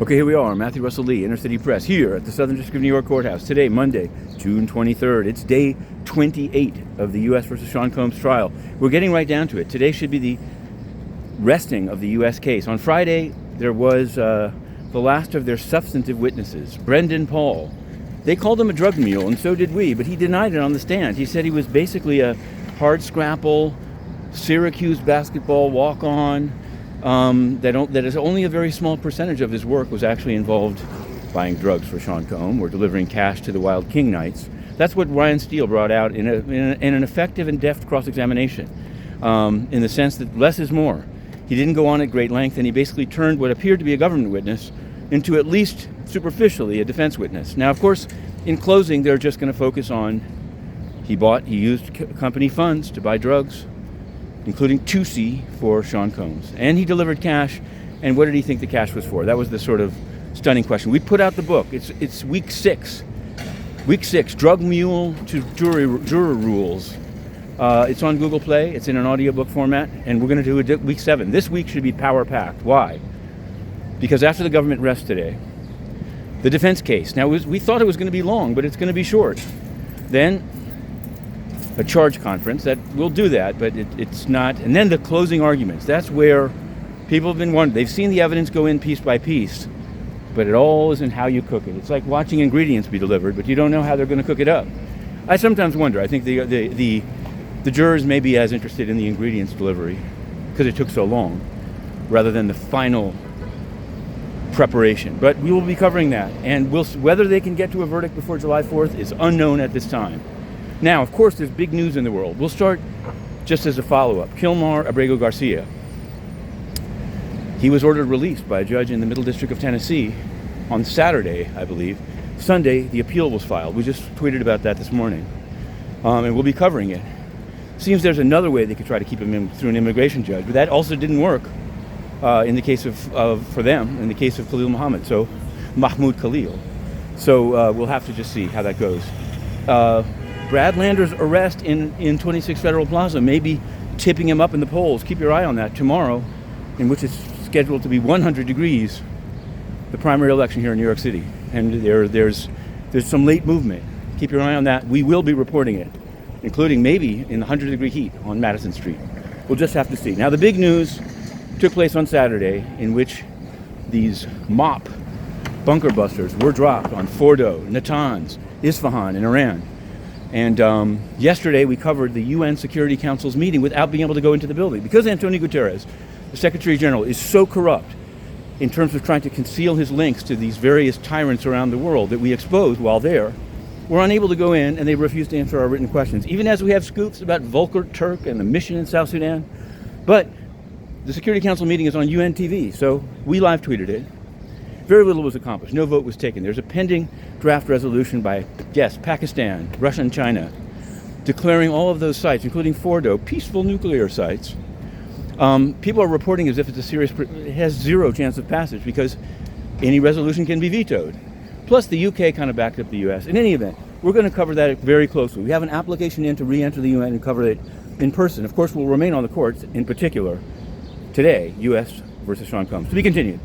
Okay, here we are, Matthew Russell Lee, Inner City Press, here at the Southern District of New York Courthouse. Today, Monday, June 23rd. It's day 28 of the U.S. versus Sean Combs trial. We're getting right down to it. Today should be the resting of the U.S. case. On Friday, there was the last of their substantive witnesses, Brendan Paul. They called him a drug mule, and so did we, but he denied it on the stand. He said he was basically a hard-scrapple, Syracuse basketball walk-on, that is only a very small percentage of his work was actually involved buying drugs for Sean Combs or delivering cash to the Wild King Knights. That's what Ryan Steele brought out in an effective and deft cross-examination, in the sense that less is more. He didn't go on at great length, and he basically turned what appeared to be a government witness into, at least superficially, a defense witness. Now, of course, in closing, they're just going to focus on he used company funds to buy drugs, including 2C for Sean Combs. And he delivered cash, and what did he think the cash was for? That was the sort of stunning question. We put out the book. It's week 6. Week 6, Drug Mule to Juror Rules. It's on Google Play. It's in an audiobook format, and we're going to do week 7. This week should be power-packed. Why? Because after the government rests today, the defense case. Now, we thought it was going to be long, but it's going to be short. Then a charge conference that will do that, but it's not. And then the closing arguments. That's where people have been wondering. They've seen the evidence go in piece by piece, but it all is in how you cook it. It's like watching ingredients be delivered, but you don't know how they're going to cook it up. I sometimes wonder. I think the jurors may be as interested in the ingredients delivery because it took so long, rather than the final preparation. But we will be covering that, and whether they can get to a verdict before July 4th is unknown at this time. Now, of course, there's big news in the world. We'll start just as a follow-up. Kilmar Garcia. He was ordered released by a judge in the Middle District of Tennessee on Saturday, I believe. Sunday, the appeal was filed. We just tweeted about that this morning, and we'll be covering it. Seems there's another way they could try to keep him in through an immigration judge, but that also didn't work in the case for them, in the case of Mahmoud Khalil. So we'll have to just see how that goes. Brad Lander's arrest in 26 Federal Plaza may be tipping him up in the polls. Keep your eye on that tomorrow, in which it's scheduled to be 100 degrees, the primary election here in New York City. And there's some late movement. Keep your eye on that. We will be reporting it, including maybe in the 100-degree heat on Madison Street. We'll just have to see. Now, the big news took place on Saturday, in which these MOP bunker busters were dropped on Fordo, Natanz, Isfahan in Iran. And yesterday we covered the UN Security Council's meeting without being able to go into the building because Antonio Guterres, the Secretary General, is so corrupt in terms of trying to conceal his links to these various tyrants around the world that we exposed while there. We're unable to go in, and they refuse to answer our written questions, even as we have scoops about Volker Turk and the mission in South Sudan. But the Security Council meeting is on UN TV, so we live tweeted it. Very little was accomplished. No vote was taken. There's a pending draft resolution by, yes, Pakistan, Russia, and China, declaring all of those sites, including Fordo, peaceful nuclear sites. People are reporting as if it has zero chance of passage because any resolution can be vetoed. Plus, the UK kind of backed up the US. In any event, we're going to cover that very closely. We have an application in to re-enter the UN and cover it in person. Of course, we'll remain on the courts, in particular, today, US versus Sean Combs. To be continued.